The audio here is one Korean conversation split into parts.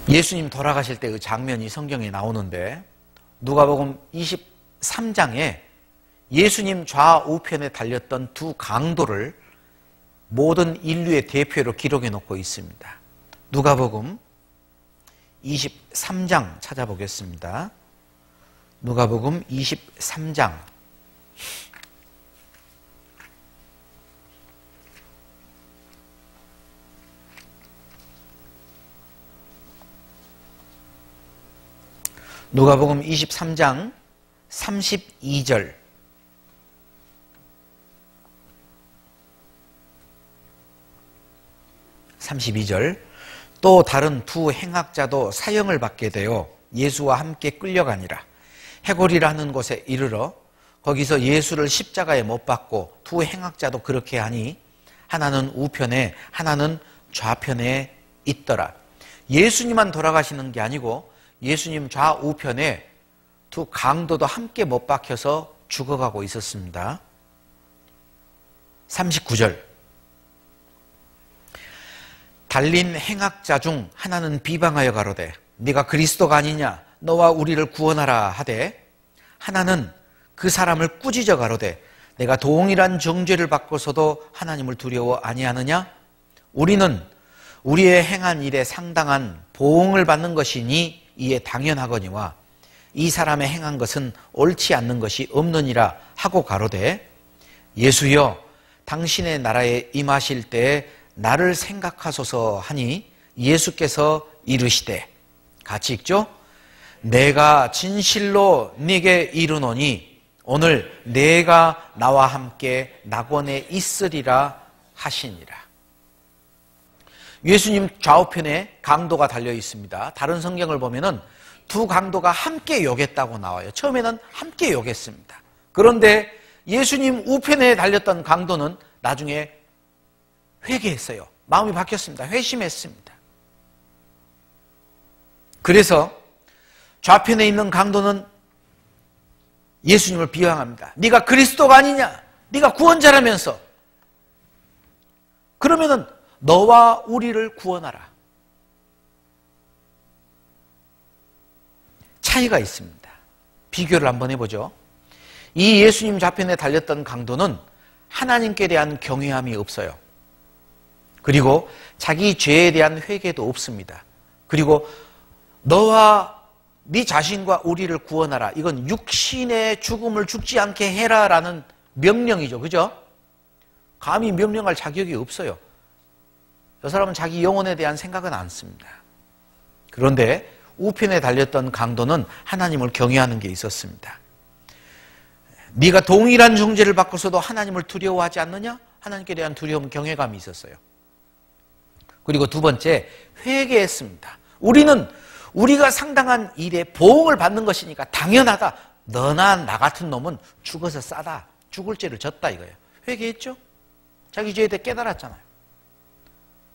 예수님 돌아가실 때 그 장면이 성경에 나오는데 누가복음 23장에 예수님 좌우편에 달렸던 두 강도를 모든 인류의 대표로 기록해 놓고 있습니다. 누가복음 23장 찾아보겠습니다. 누가복음 23장 누가복음 23장 32절 또 다른 두 행악자도 사형을 받게 되어 예수와 함께 끌려가니라. 해골이라는 곳에 이르러 거기서 예수를 십자가에 못 박고 두 행악자도 그렇게 하니 하나는 우편에 하나는 좌편에 있더라. 예수님만 돌아가시는 게 아니고 예수님 좌우편에 두 강도도 함께 못 박혀서 죽어가고 있었습니다. 39절 달린 행악자 중 하나는 비방하여 가로되 네가 그리스도가 아니냐 너와 우리를 구원하라 하되 하나는 그 사람을 꾸짖어 가로되 내가 동일한 정죄를 받고서도 하나님을 두려워 아니하느냐 우리는 우리의 행한 일에 상당한 보응을 받는 것이니 이에 당연하거니와 이 사람의 행한 것은 옳지 않는 것이 없느니라 하고 가로되 예수여 당신의 나라에 임하실 때에 나를 생각하소서 하니 예수께서 이르시되 같이 읽죠. 내가 진실로 네게 이르노니 오늘 내가 나와 함께 낙원에 있으리라 하시니라. 예수님 좌우편에 강도가 달려 있습니다. 다른 성경을 보면은 두 강도가 함께 욕했다고 나와요. 처음에는 함께 욕했습니다. 그런데 예수님 우편에 달렸던 강도는 나중에 회개했어요. 마음이 바뀌었습니다. 회심했습니다. 그래서 좌편에 있는 강도는 예수님을 비방합니다. 네가 그리스도가 아니냐? 네가 구원자라면서. 그러면은 너와 우리를 구원하라. 차이가 있습니다. 비교를 한번 해보죠. 이 예수님 좌편에 달렸던 강도는 하나님께 대한 경외함이 없어요. 그리고 자기 죄에 대한 회개도 없습니다. 그리고 너와 네 자신과 우리를 구원하라. 이건 육신의 죽음을 죽지 않게 해라라는 명령이죠. 그죠? 감히 명령할 자격이 없어요. 저 사람은 자기 영혼에 대한 생각은 않습니다. 그런데 우편에 달렸던 강도는 하나님을 경외하는 게 있었습니다. 네가 동일한 정죄를 받고서도 하나님을 두려워하지 않느냐? 하나님께 대한 두려움, 경외감이 있었어요. 그리고 두 번째, 회개했습니다. 우리는 우리가 상당한 일에 보응을 받는 것이니까 당연하다. 너나 나 같은 놈은 죽어서 싸다. 죽을 죄를 졌다 이거예요. 회개했죠? 자기 죄에 대해 깨달았잖아요.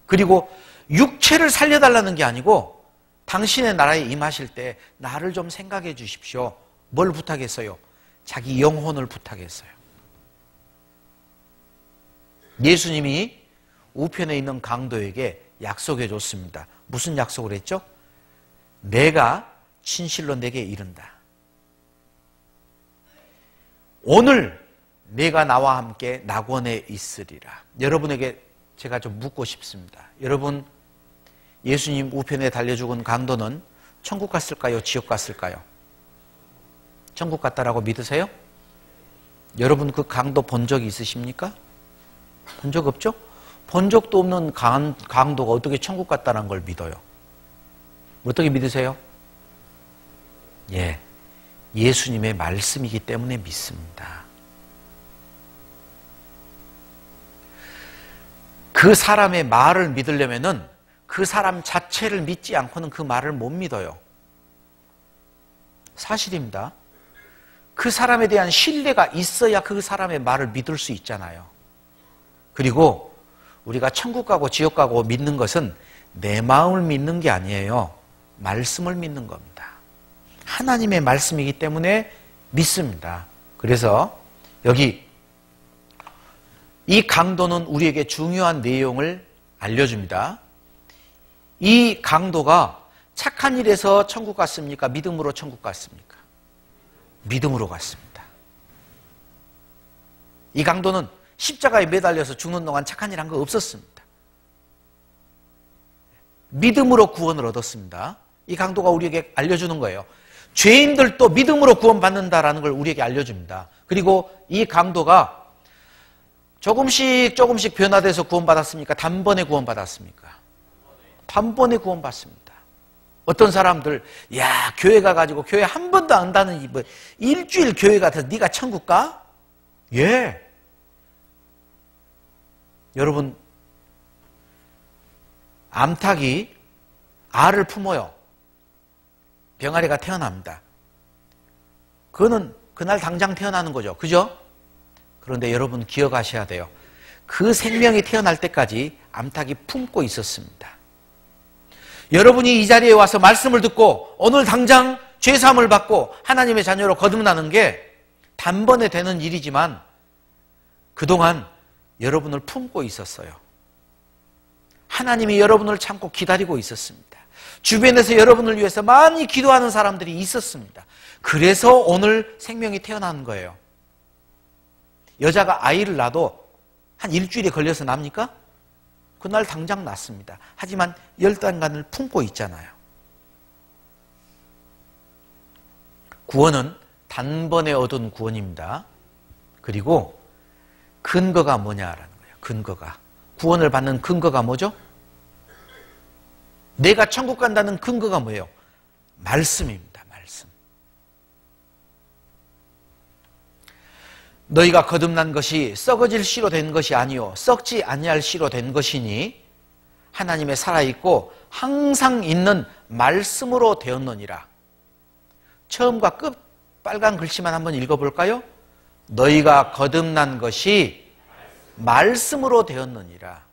그리고 육체를 살려달라는 게 아니고 당신의 나라에 임하실 때 나를 좀 생각해 주십시오. 뭘 부탁했어요? 자기 영혼을 부탁했어요. 예수님이 우편에 있는 강도에게 약속해 줬습니다. 무슨 약속을 했죠? 내가 진실로 내게 이른다. 오늘 내가 나와 함께 낙원에 있으리라. 여러분에게 제가 좀 묻고 싶습니다. 여러분, 예수님 우편에 달려 죽은 강도는 천국 갔을까요? 지옥 갔을까요? 천국 갔다라고 믿으세요? 여러분 그 강도 본 적이 있으십니까? 본 적 없죠? 본 적도 없는 강도가 어떻게 천국 갔다는 걸 믿어요? 어떻게 믿으세요? 예, 예수님의 말씀이기 때문에 믿습니다. 그 사람의 말을 믿으려면은 그 사람 자체를 믿지 않고는 그 말을 못 믿어요. 사실입니다. 그 사람에 대한 신뢰가 있어야 그 사람의 말을 믿을 수 있잖아요. 그리고 우리가 천국 가고 지옥 가고 믿는 것은 내 마음을 믿는 게 아니에요. 말씀을 믿는 겁니다. 하나님의 말씀이기 때문에 믿습니다. 그래서 여기 이 강도는 우리에게 중요한 내용을 알려줍니다. 이 강도가 착한 일에서 천국 갔습니까? 믿음으로 천국 갔습니까? 믿음으로 갔습니다. 이 강도는 십자가에 매달려서 죽는 동안 착한 일 한 거 없었습니다. 믿음으로 구원을 얻었습니다. 이 강도가 우리에게 알려주는 거예요. 죄인들도 믿음으로 구원받는다라는 걸 우리에게 알려줍니다. 그리고 이 강도가 조금씩 변화돼서 구원받았습니까? 단번에 구원받았습니까? 단번에 구원받습니다. 어떤 사람들, 야, 교회 가가지고 교회 한 번도 안 가는 뭐 일주일 교회 가서 네가 천국 가? 예. 여러분, 암탉이 알을 품어요. 병아리가 태어납니다. 그거는 그날 당장 태어나는 거죠. 그죠? 그런데 여러분 기억하셔야 돼요. 그 생명이 태어날 때까지 암탉이 품고 있었습니다. 여러분이 이 자리에 와서 말씀을 듣고 오늘 당장 죄사함을 받고 하나님의 자녀로 거듭나는 게 단번에 되는 일이지만 그동안 여러분을 품고 있었어요. 하나님이 여러분을 참고 기다리고 있었습니다. 주변에서 여러분을 위해서 많이 기도하는 사람들이 있었습니다. 그래서 오늘 생명이 태어나는 거예요. 여자가 아이를 낳아도 한 일주일에 걸려서 납니까? 그날 당장 낳습니다. 하지만 10달간을 품고 있잖아요. 구원은 단번에 얻은 구원입니다. 그리고 근거가 뭐냐라는 거예요. 근거가. 구원을 받는 근거가 뭐죠? 내가 천국 간다는 근거가 뭐예요? 말씀입니다. 말씀. 너희가 거듭난 것이 썩어질 씨로 된 것이 아니요 썩지 아니할 씨로 된 것이니 하나님의 살아있고 항상 있는 말씀으로 되었느니라. 처음과 끝 빨간 글씨만 한번 읽어볼까요? 너희가 거듭난 것이 말씀으로 되었느니라.